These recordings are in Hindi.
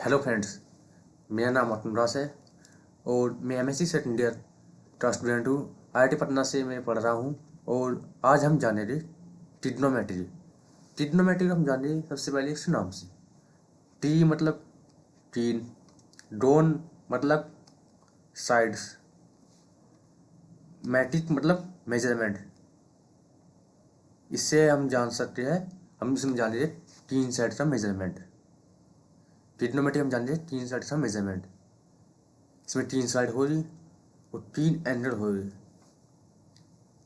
हेलो फ्रेंड्स, मेरा नाम आत्मराज है और मैं एमएससी सेकंड ईयर का स्टूडेंट हूँ। आईआईटी पटना से मैं पढ़ रहा हूँ और आज हम जानेंगे ट्रिग्नोमेट्री। ट्रिग्नोमेट्री हम जानेंगे सबसे पहले इस नाम से। टी मतलब तीन, डोन मतलब साइड्स, मैट्रिक मतलब मेजरमेंट। इससे हम जान सकते हैं, हम इसमें जानेंगे तीन साइड का मेजरमेंट। ट्रिग्नोमेट्री हम जानेंगे तीन साइड का मेजरमेंट। इसमें तीन साइड हो रही और तीन एंगल हो रही,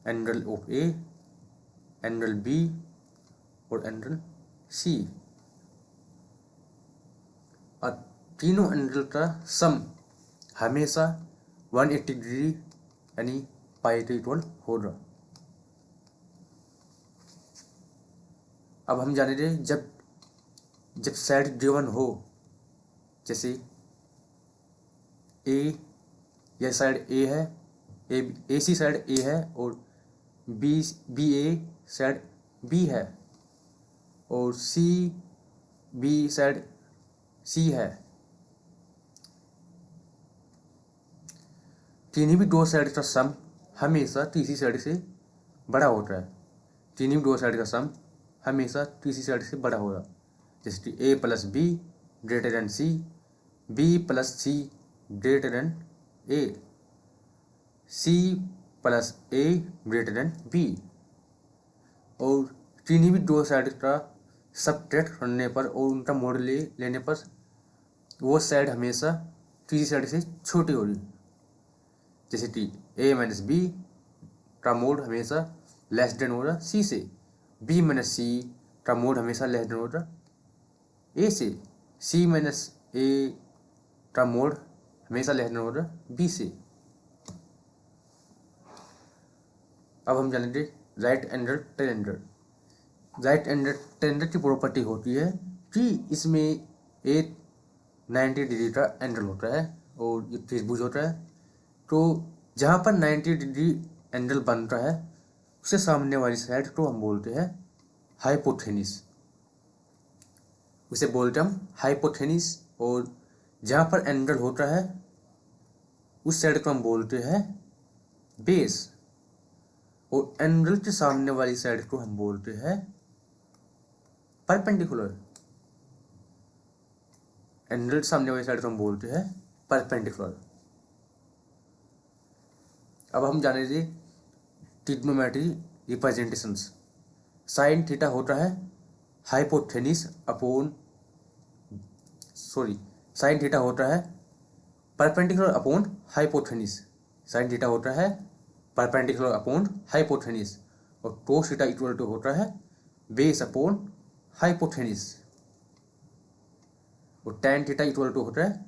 angle of A, angle B और एंगल सी। और तीनों एंगल का सम हमेशा 180 डिग्री यानी पाई के इक्वल होगा। अब हम जानेंगे जब जब साइड गिवन हो, जैसे ए, यह साइड ए है, ए सी साइड ए है और बी ए साइड बी है और सी बी साइड सी है। किन्हीं भी दो साइड का सम हमेशा तीसरी साइड से बड़ा होता है। किन्हीं भी दो साइड का सम हमेशा तीसरी साइड से बड़ा होगा। जैसे कि A plus B greater than C, B plus C greater than A, C plus A greater than B. और किन्हीं भी दो साइड का सबट्रैक्ट करने पर और उनका मोड लेने पर वो साइड हमेशा तीसरी साइड से छोटी होगी। जैसे कि ए माइनस बी का मोड हमेशा लेस देन होगा सी से, बी माइनस सी का मोड हमेशा लेस देन होगा ए से, सी माइनस ए का मोड हमेशा लेस देन होगा बी से। अब हम जानेंगे right angle triangle. Right angle triangle की प्रॉपर्टी होती है कि इसमें एक 90 डिग्री का एंगल होता है और ये त्रिभुज होता है। तो जहाँ पर 90 डिग्री एंगल बनता है उससे सामने वाली साइड को हम बोलते हैं हाइपोथेनिस, उसे बोलते हैं हम हाइपोथेनिस। और जहाँ पर एंगल होता है उस साइड को हम बोलते हैं बेस, और एंगल के सामने वाली साइड को हम बोलते हैं परपेंडिकुलर। एंगल के सामने वाली साइड को हम बोलते हैं परपेंडिकुलर। अब हम जानेंगे ट्रिग्नोमेट्री रिप्रेजेंटेशंस। साइन थीटा होता है हाइपोथेनिस अपॉन साइन थीटा होता है perpendicular upon hypotenuse. Sine theta होता है परपेंडिकुलर अपॉन हाइपोथेनिस और कोस थीटा इक्वल टू होता है बेस अपॉन हाइपोथेनिस। और tan थीटा इक्वल टू होता है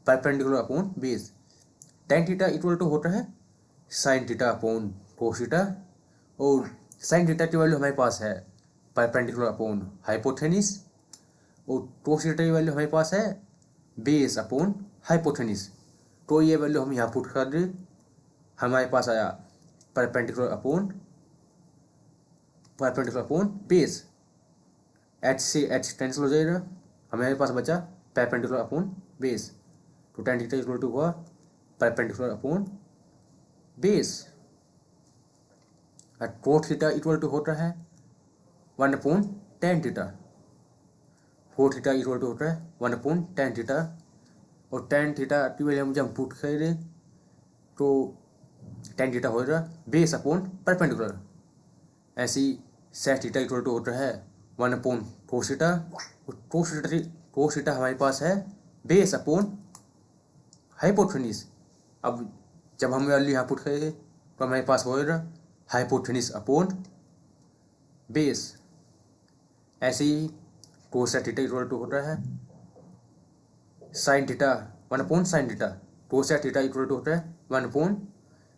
perpendicular upon base. tan theta equal to होता है sine theta upon cos theta, और साइन थीटा की वैल्यू हमारे पास है परपेंडिकुलर अपॉन हाइपोथेनिस, और कोस थीटा की वैल्यू हमारे पास है बेस अपॉन हाइपोथेनिस। तो ये वैल्यू हम यहाँ पुट कर दे, हमारे पास आया परपेंडिकुलर अपॉन बेस। एच से एच कैंसिल हो जाएगा, हमारे पास बचा परपेंडिकुलर अपॉन बेस। तो tan थीटा इक्वल टू हुआ परपेंडिकुलर अपॉन बेस। और कोट थीटा इक्वल टू होता है 1 upon tan theta. Cot theta equal to होता है 1 अपॉन tan थीटा, और tan थीटा की वैल्यू हम जब पुट करें तो tan थीटा होगा बेस अपॉन परपेंडिकुलर। ऐसी sec थीटा इक्वल टू होता है 1 अपॉन cos थीटा, और cos थीटा हमारे पास है बेस अपॉन हाइपोथेनिस। अब जब हम वैल्यू यहाँ पुट करेंगे तो हमारे पास होगा हाइपोथेनिस अपॉन बेस। ऐसे ही cos थीटा इक्वल टू होता है sine theta 1 upon sine theta. cos theta equal to होता है 1 अपॉन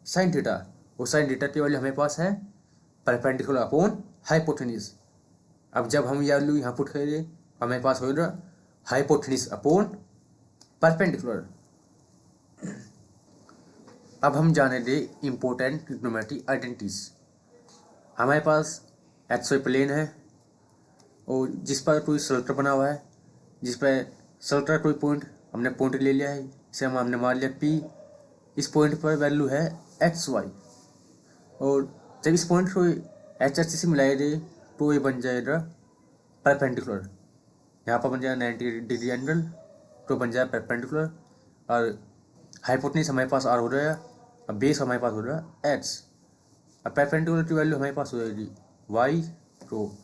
साइन थीटा, और साइन थीटा की वैल्यू हमारे पास है परपेंडिकुलर अपॉन हाइपोथेनिस। अब जब हम ये वैल्यू यहाँ पुट करेंगे हमारे पास होगा हाइपोथेनिस अपॉन परपेंडिकुलर। अब हम जानेंगे इम्पोर्टेंट ट्रिग्नोमेट्री आइडेंटिटीज। हमारे पास एक्सवाई प्लेन है और जिस पर कोई सर्कल बना हुआ है, जिस पर चलता कोई पॉइंट, हमने पॉइंट ले लिया है, इसे हमने मान लिया P। इस पॉइंट पर वैल्यू है XY, और जब इस पॉइंट को HH से मिलाए दे तो ये बन जाएगा परपेंडिकुलर। यहाँ पर बन जाएगा 90 डिग्री एंगल, तो बन जाएगा परपेंडिकुलर। और हाइपोटेन्यूज हमारे पास R हो रहा है, और बेस हमारे पास हो रहा है H। अब परपेंडिकुलर की वैल्यू हमारे पास हो जाएगी Y, तो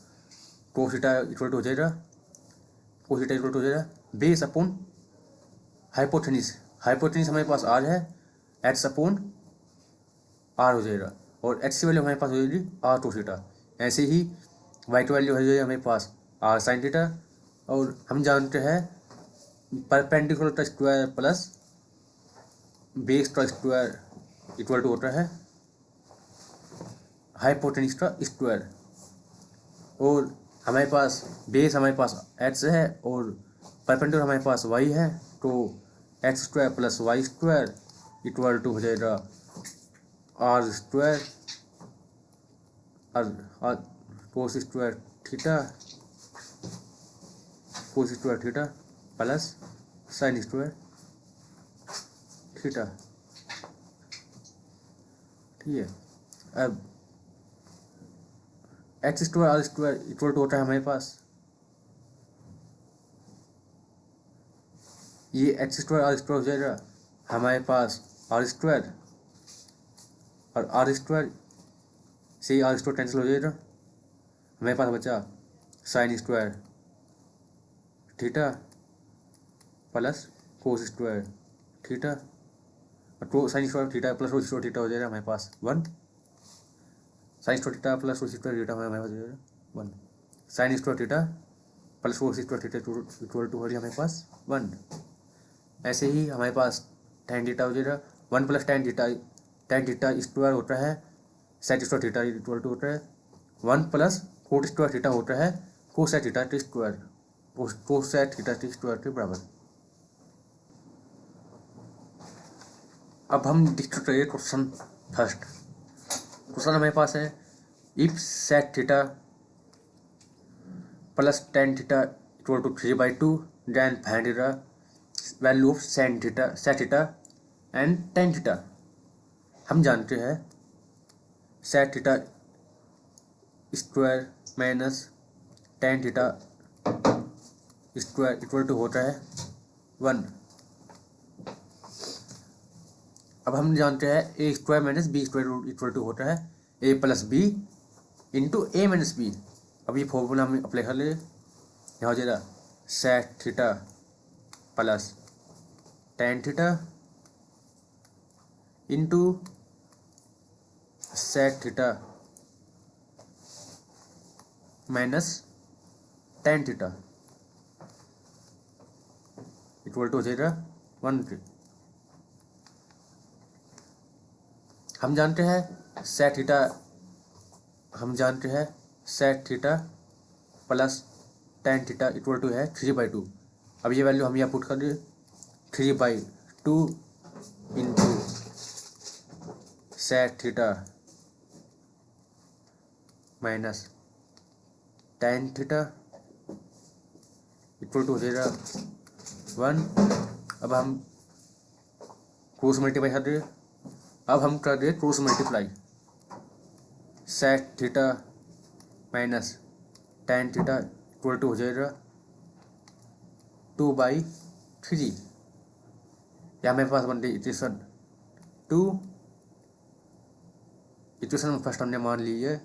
cos थीटा इक्वल टू हो जाएगा, cos थीटा इक्वल टू हो जाएगा बेस अपॉन हाइपोटेन्यूज। हाइपोटेन्यूज हमारे पास R है, H अपॉन R हो जाएगा, और H की वैल्यू हमारे पास हो जाएगी R cos थीटा। ऐसे ही Y की वैल्यू हो जाएगी हमारे पास R sin थीटा, और हम जानते हैं परपेंडिकुलर का स्क्वायर प्लस बेस का स्क्वायर इक्वल टू होता है हाइपोटेन्यूज का स्क्वायर। और हमारे पास बेस हमारे पास H है और परपेंडिकुलर हमारे पास Y है, तो X square plus Y square equal to हो जाएगा R स्क्वायर और cos square theta plus sine square theta. ठीक है, अब X square R square equal to होता है हमारे पास ये X स्क्वायर R स्क्वायर हो जाएगा हमारे पास R स्क्वायर, और R स्क्वायर से R स्क्वायर कैंसिल हो जाएगा, हमारे पास बचा sine square theta plus cos square theta, और sine square theta plus cos square theta हो जाएगा हमारे पास 1। Sine square theta plus cos square theta हमारे पास हो जाएगा 1। Sine square theta plus cos square theta equal to हो जाएगा हमारे पास 1। ऐसे ही हमारे पास tan थीटा हो जाएगा 1 प्लस tan थीटा स्क्वायर होता है sec square theta equal to होता है 1 प्लस कोट स्क्वायर थीटा होता है cosec theta t square, cosec theta t square के बराबर। अब हम डिस्कस करेंगे क्वेश्चन फर्स्ट। क्वेश्चन हमारे पास है if sec theta plus tan theta equal to 3/2 then find the value of sec theta and tan theta. हम जानते हैं sec theta square minus tan theta square equal to होता है 1। अब हम जानते हैं A square minus B square equal to होता है A plus B into A minus B. अब ये फॉर्मूला हम अप्लाई कर ले, यहाँ हो जाएगा sec theta plus tan theta into sec theta minus tan theta equal to हो जाएगा 1। हम जानते हैं sec theta plus tan theta equal to है 3/2। अब ये वैल्यू हम यहाँ पुट कर दें 3/2 into sec theta minus tan theta equal to हो जाएगा 1। अब हम क्रॉस मल्टीप्लाई कर दें, अब हम कर दे cross multiply sec theta minus tan theta equal to हो जाएगा 2/3। या मेरे पास बन रही इक्वेशन 2। इक्वेशन फर्स्ट हमने मान ली है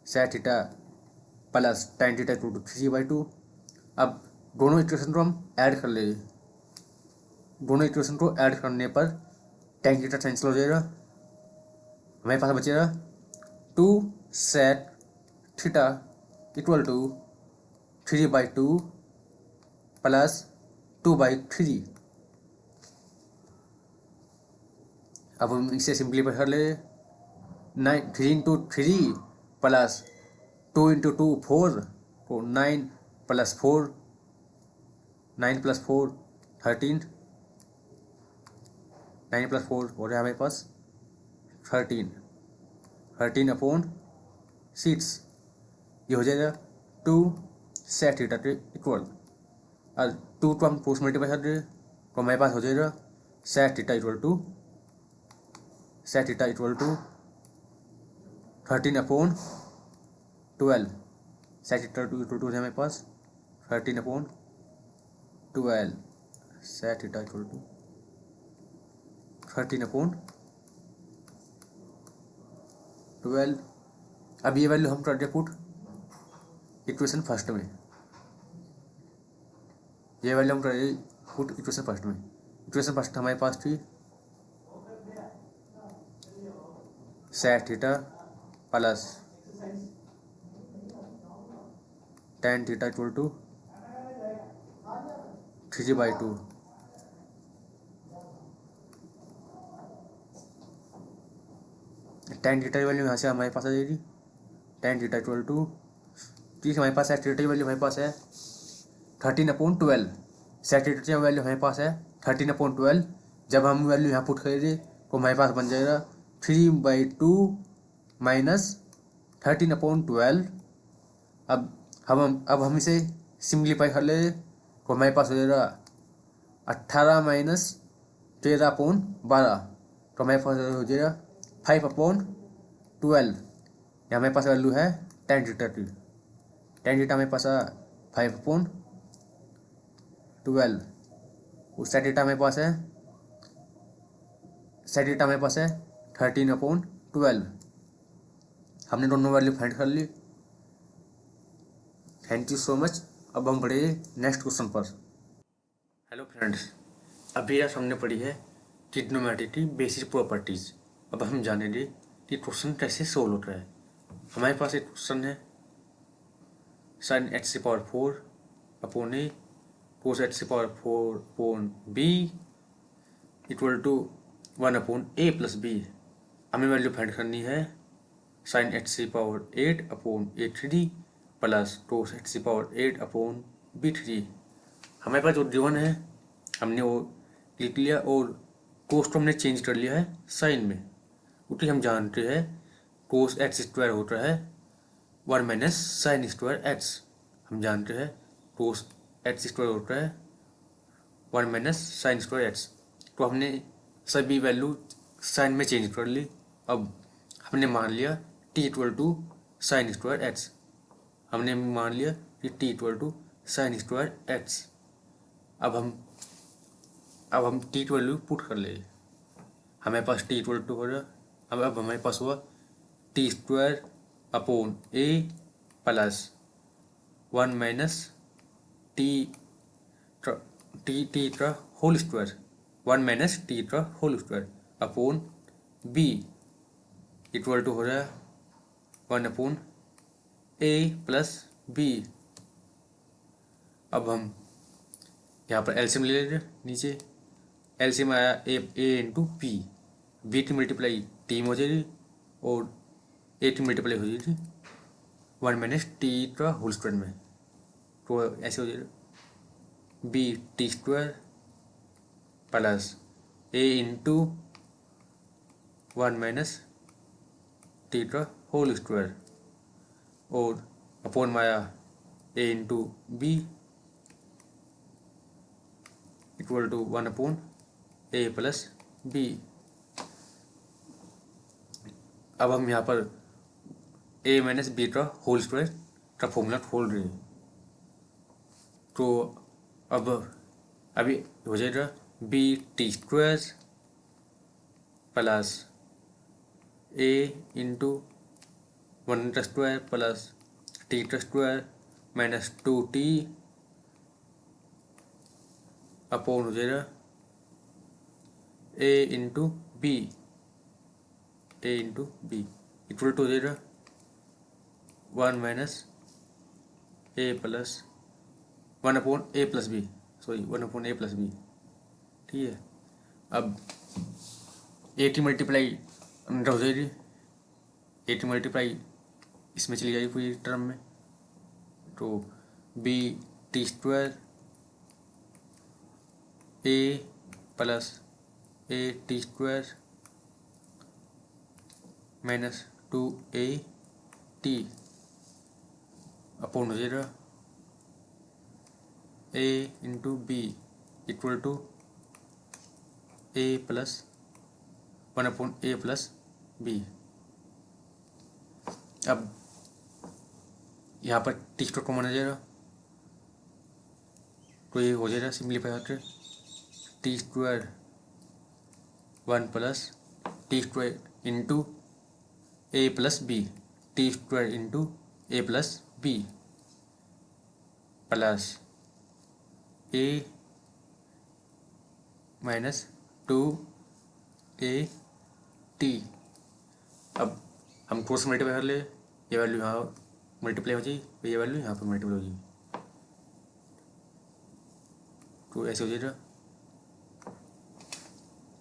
sec theta plus tan theta equal to 3/2। अब दोनों इक्वेशन को हम ऐड कर लेंगे, दोनों इक्वेशन को ऐड करने पर tan थीटा कैंसिल हो जाएगा, हमारे पास बचेगा 2 sec theta equal to 3/2 plus 2/3। अब हम इसे सिंपलीफाई कर ले, 3 इंटू 3 प्लस 2 इंटू 2 4, तो 9 प्लस 4 13। 9 प्लस 4 हो रहा है हमारे पास 13/6। ये हो जाएगा 2 सेट थीटा के इक्वल। टू तो हम क्रॉस मल्टीप्लाई कर रहे तो हमारे पास हो जाएगा sec theta equal to 13/12। Sec theta equal to हमारे पास 13/12। Sec theta equal to 13/12। अब ये वैल्यू हम कर दे पुट इक्वेशन फर्स्ट में। ये वैल्यू हम कर दे पुट इक्वेशन फर्स्ट में। इक्वेशन फर्स्ट हमारे पास थी sec theta plus tan theta equal to 3/2। tan theta की वैल्यू यहाँ से हमारे पास आ जाएगी tan थीटा इक्वल टू ठीक हमारे पास सेट थीटा की वैल्यू हमारे पास है 13/12। सेट थीटा की वैल्यू हमारे पास है 13/12। जब हम वैल्यू यहाँ पुट करेंगे तो हमारे पास बन जाएगा 3/2 माइनस 13/12। अब हम इसे सिंप्लीफाई कर ले तो हमारे पास हो जाएगा 18 माइनस 13/12। तो हमारे पास हो जाएगा 5/12। यहाँ हमारे पास वैल्यू है tan थीटा की। tan थीटा हमारे पास 5/12। उस सेट थीटा हमारे पास है 13/12। हमने दोनों वैल्यू फाइंड कर ली। Thank you so much. अब हम पढ़े नेक्स्ट क्वेश्चन पर। हेलो फ्रेंड्स, अभी आज हमने पढ़ी है ट्रिग्नोमेट्री की बेसिक प्रॉपर्टीज। अब हम जानेंगे कि क्वेश्चन कैसे सोल्व होता है। हमारे पास एक क्वेश्चन है sin x⁴ upon a cos x⁴ upon b equal to 1/a plus b। हमें वैल्यू फाइंड करनी है sin x⁸ upon a3 plus cos x⁸ upon b3। हमारे पास जो गिवन है हमने वो लिख लिया और कोस को हमने चेंज कर लिया है साइन में, क्योंकि हम जानते हैं कोस x² होता है 1 माइनस साइन स्क्वायर x। हम जानते हैं कोस x² होता है 1 माइनस साइन स्क्वायर x। तो हमने सभी वैल्यू साइन में चेंज कर ली। अब हमने मान लिया t equal to sine square x। हमने मान लिया कि t equal to sine square x। अब हम t की वैल्यू पुट कर ले। हमारे पास t इक्वल टू हो रहा। अब हमारे पास हुआ t² upon a plus 1 minus t का होल स्क्वायर 1 माइनस टी का whole square upon b equal to हो रहा है 1/a प्लस b। अब हम यहाँ पर एलसीएम ले लेंगे। नीचे एलसीएम आया a इंटू p। b की मल्टीप्लाई टी में हो जाएगी और a की मल्टीप्लाई हो जाएगी 1 माइनस टी का होल स्क्वायर में। तो ऐसे हो जाएगा b² plus a into 1 minus t का होल स्क्वायर और अपॉन माया a into b equal to 1/a plus b। अब हम यहाँ पर a माइनस b का होल स्क्वायर का फॉर्मूला खोल रहे हैं। तो अब अभी हो जाएगा b² plus a into 1² plus t² minus 2t upon हो जाएगा a into b equal to हो जाएगा 1 minus a plus 1/a plus b। Sorry 1/a plus b। ठीक है। अब a की मल्टीप्लाई अंदर हो जाएगी। a की मल्टीप्लाई इसमें चली जाएगी पूरी टर्म में। तो b² a plus a² minus 2at upon हो जाएगा a into b equal to a plus 1/a plus b. अब यहाँ पर टी स्क्वायर कॉमन आ जाएगा तो ये हो जाएगा सिंप्लीफाई होकर t square 1 plus t square into a plus b, t square into a plus b plus a minus 2 a t. अब हम क्रॉस मल्टीप्लाई कर ले, ये वैल्यू यहाँ मल्टीप्लाई हो जाएगी, ये वैल्यू यहाँ पर मल्टीप्लाई हो जाएगी, तो ऐसे हो जाएगा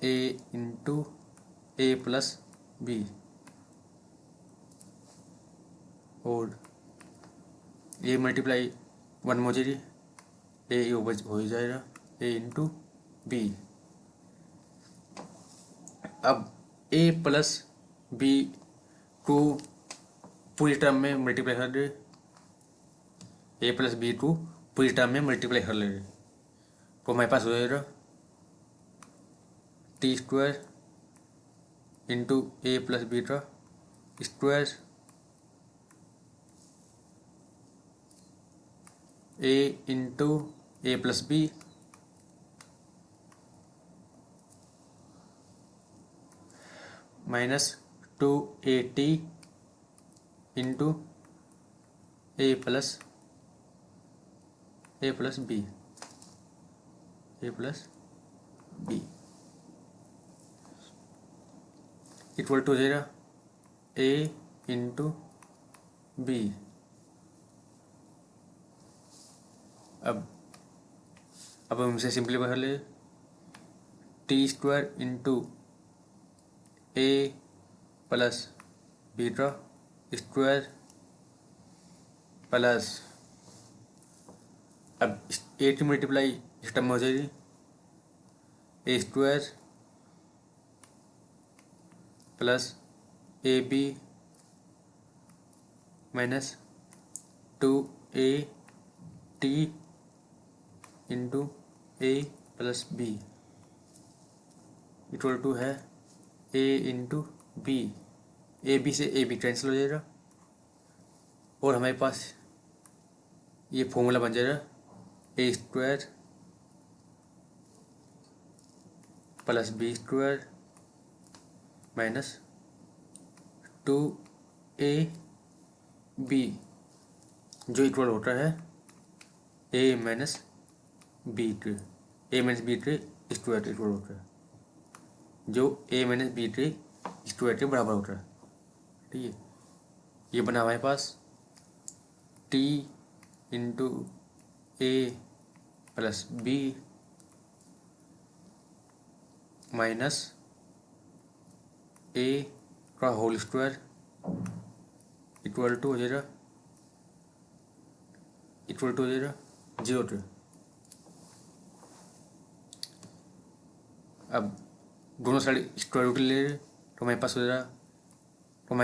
a into a plus b और ये मल्टीप्लाई 1 में हो जाएगी, ए हो जाएगा ए इंटू बी। अब ए प्लस बी को पूरी टर्म में मल्टीप्लाई कर दे, ए प्लस बी को पूरी टर्म में मल्टीप्लाई कर ले तो हमारे पास हो जाएगा t square into a plus b का square a into a plus b minus 2at into a plus b equal to हो जाएगा ए इंटू बी। अब हम इसे सिंप्लीफाई कर ले, t square into a plus b का स्क्वायर प्लस अब ए की मल्टीप्लाई इस टर्म में हो जाएगी a square plus a b minus 2at into a plus b equal to है a into b. A b से ए बी कैंसिल हो जाएगा और हमारे पास ये फॉर्मूला बन जाएगा a square plus b square minus 2a b जो इक्वल होता है ए माइनस बी के स्क्वायर इक्वल होता है, जो ए माइनस बी के स्क्वायर के बराबर होता है। ठीक है, ये बना हमारे पास t into a plus b minus a का होल स्क्वायर इक्वल टू हो जाएगा 0 टू। अब दोनों साइड स्क्वायर रूट ले रहे तो हमारे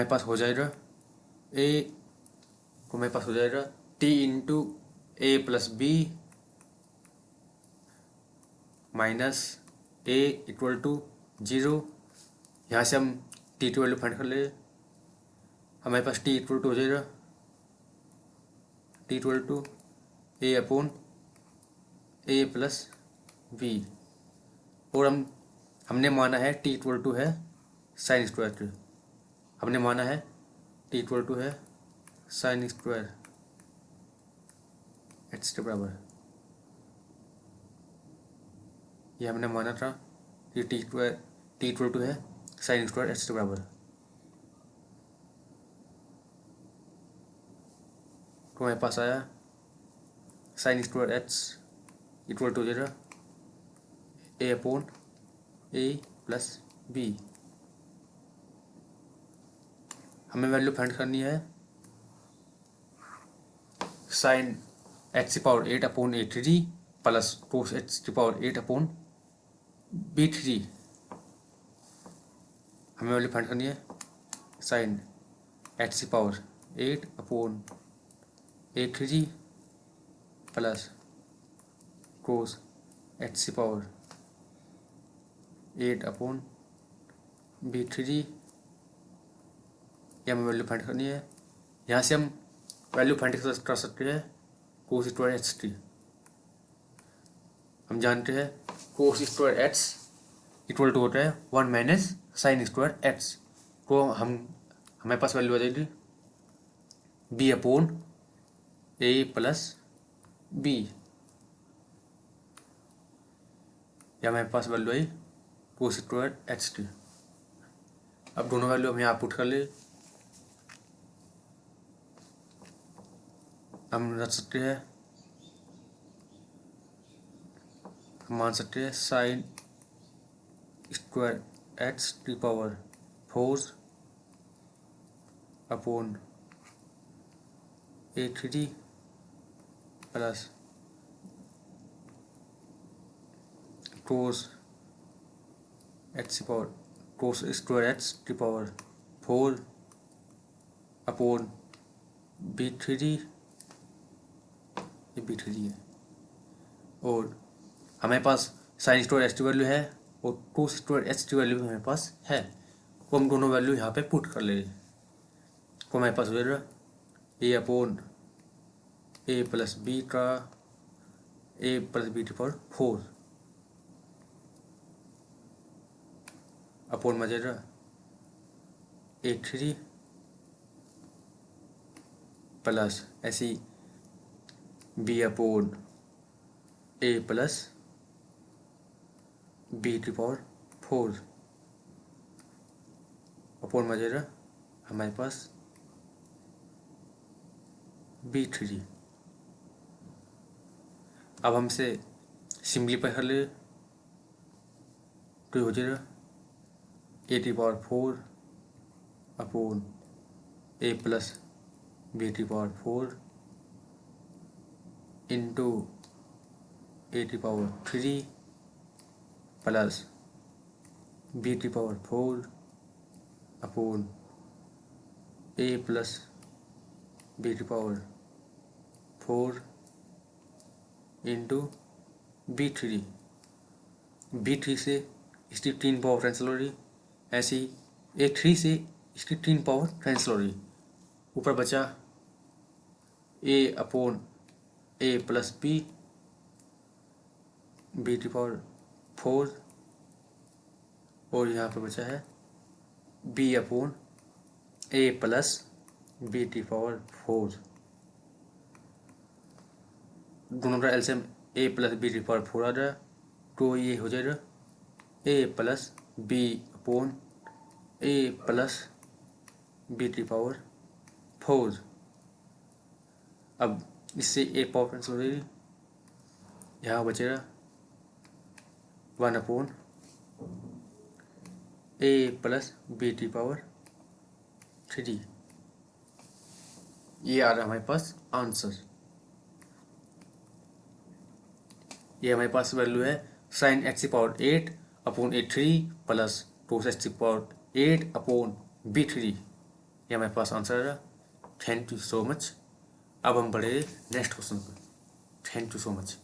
पास हो जाएगा t into a plus b minus a equal to 0। यहाँ से हम टी की वैल्यू फाइंड कर ले, हमारे पास टी इक्वल टू हो जाएगा t equal to a upon a plus b और हमने माना है टी इक्वल टू है साइन स्क्वायर, हमने माना है टी इक्वल टू है साइन स्क्वायर एक्स के बराबर। ये हमने माना था कि टी इक्वल टू है साइन स्क्वायर एक्स के बराबर। तो हमारे पास आया sine square x equal to हो जाएगा a upon a plus b. हमें वैल्यू फाइंड करनी है साइन एक्स की power 8 upon a3 plus cos x की पावर 8 अपॉन b3। हमें वैल्यू फाइंड करनी है साइन एक्स की power 8 upon a3 plus cos h की पावर 8/b3। ये हमें वैल्यू फाइंड करनी है। यहाँ से हम वैल्यू फाइंड कर सकते हैं कोस स्क्वायर एच टी। हम जानते हैं cos square H equal to होता है 1 माइनस साइन स्क्वायर एच। तो हमारे पास वैल्यू आ जाएगी b/a+b। या हमारे पास वैल्यू आई कोस स्क्वायर एच टी। अब दोनों वैल्यू हम यहाँ पुट कर ले। हम रख सकते हैं, हम मान सकते हैं साइन स्क्वायर एच की power 4/a3 plus cos H की पावर कोस स्क्वायर एच की पावर 4/b3। ये b3 है और हमारे पास साइन स्क्वायर एच की वैल्यू है और कोस स्क्वायर एच की वैल्यू हमारे पास है। तो हम दोनों वैल्यू यहाँ पे पुट कर ले। तो हमारे पास हो जाएगा a/a+b का a+b/4 अपॉन में जाएगा a3 प्लस ऐसी b/a+b/4 अपॉन में जाएगा हमारे पास b3। अब हमसे सिंपलीफाई कर ले तो हो जाएगा a/4 upon a+b/4 into a/3 plus b/4 upon a+b/4 into b3। b3 से इसकी 3 पावर कैंसिल हो रही, ऐसी a3 से इसकी 3 पावर कैंसिल हो रही। ऊपर बचा a/b/4 और यहाँ पर बचा है b/a+b/4। दोनों का एलसीएम a+b/4 आ जाए तो ये हो जाएगा a+b/a+b/4। अब इससे एक पावर कैंसिल हो जाएगी, यहाँ बचेगा 1/a+b/3। ये आ रहा हमारे पास आंसर। ये हमारे पास वैल्यू है साइन x की power 8/a3 plus cos x की पावर 8/b3। ये हमारे पास आंसर है। Thank you so much. अब हम बढ़े नेक्स्ट क्वेश्चन पर। Thank you so much.